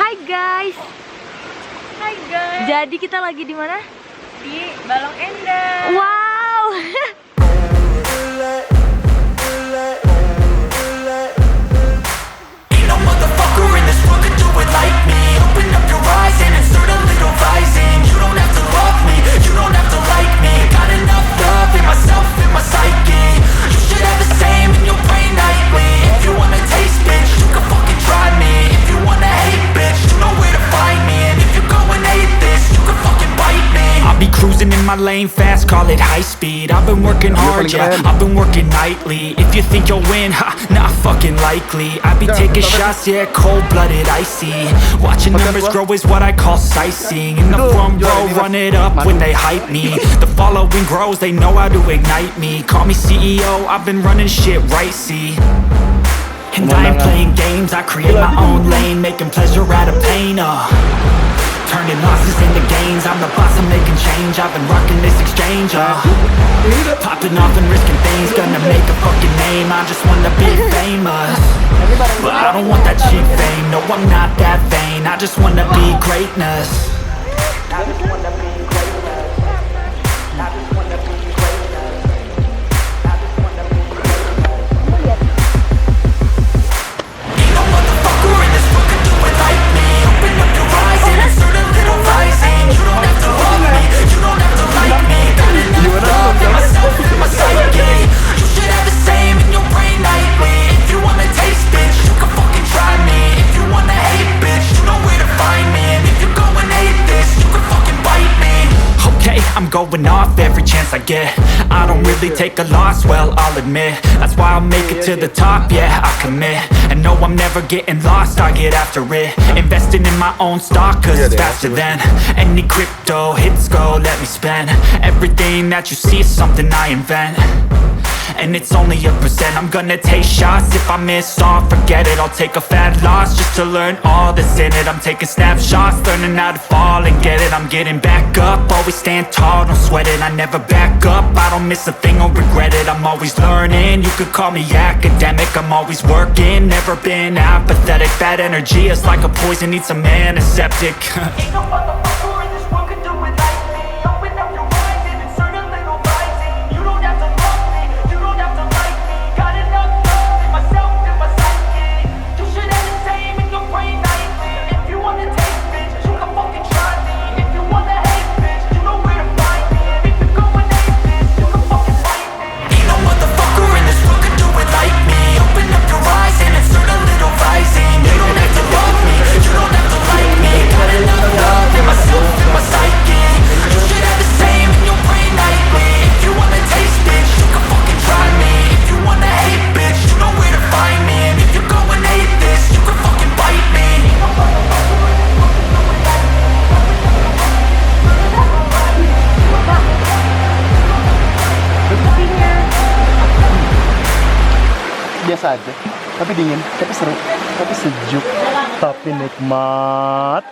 Hai guys. Hai guys. Jadi kita lagi di mana? Di Balong Endah. Wow. Ain't no motherfucker in this world could do it like me. Open up your eyes and insert a little rising. You don't have to love me, you don't have to like me. Got enough love in myself, in my psyche. You should have the same in your brain nightly. If you wanna taste, bitch, you can fucking try me. If you wanna hate, bitch, you know where to find me. And if you go and hate this, you can fucking bite me. I'll be cruising in my lane fast, call it high speed. I've been working hard, yeah, I've been working nightly. If you think you'll win, ha, not fucking likely. I be taking shots, yeah, cold-blooded, icy. Watching numbers grow is what I call sightseeing. In the front row, run it up when they hype me. The following grows, they know how to ignite me. Call me CEO, I've been running shit right, see. And I ain't playing games, I create my own lane, making pleasure out of pain, turning losses into gains, I'm the boss, I'm making change. I've been rocking this exchange, popping off and risking things, gonna make a fucking name. I just wanna be famous, but I don't want that cheap fame. No, I'm not that vain, I just wanna be greatness. I just wanna be greatness. I just wanna be greatness. I just wanna be greatness. Ain't no motherfucker in this world could do it like me. Open up your eyes and insert a little rising. You don't have to love me, you don't have to like me. Got enough love in myself, in my psyche. You should have the same in your brain nightly. If you wanna taste, bitch, you can fucking try me. If you wanna hate, bitch, you know where to find me. And if you go and hate this, you can fucking bite me. Okay, I'm going off every chance I get. I don't really take a loss, well, I'll admit. That's why I'll make it to the top, yeah, I commit. And no, I'm never getting lost, I get after it. Investing in my own stock, cause it's faster than any crypto hits go, let me spend. Everything that you see is something I invent, and it's only a percent. I'm gonna take shots, if I miss all, forget it. I'll take a fat loss just to learn all that's in it. I'm taking snapshots, learning how to fall and get it. I'm getting back up, always stand tall, don't sweat it. I never back up, I don't miss a thing or regret it. I'm always learning, you could call me academic. I'm always working, never been apathetic. Bad energy is like a poison, needs some antiseptic. Ain't no motherfucker in this world could do it like me. Open up your eyes and insert a little rising. You don't have to love me, you don't have to like me. Got enough love in myself, in my psyche. You should have the same in your brain nightly. If you wanna taste, bitch, you can fucking try me. If you wanna hate, bitch, you know where to find me. And if you go and hate this, you can fucking fight me. Ain't no motherfucker in this world could do it like me. Open up your eyes and insert a little rising. You don't have to love me, you don't have to like me. Got enough love in myself, in my psyche. You should have the same in your brain nightly. If you wanna taste, bitch, you can fucking try me. If you wanna hate, bitch, you know where to find me. And if you go and hate this, you can fucking bite me. Biasa aja, tapi dingin, tapi seru, tapi sejuk, tapi nikmat.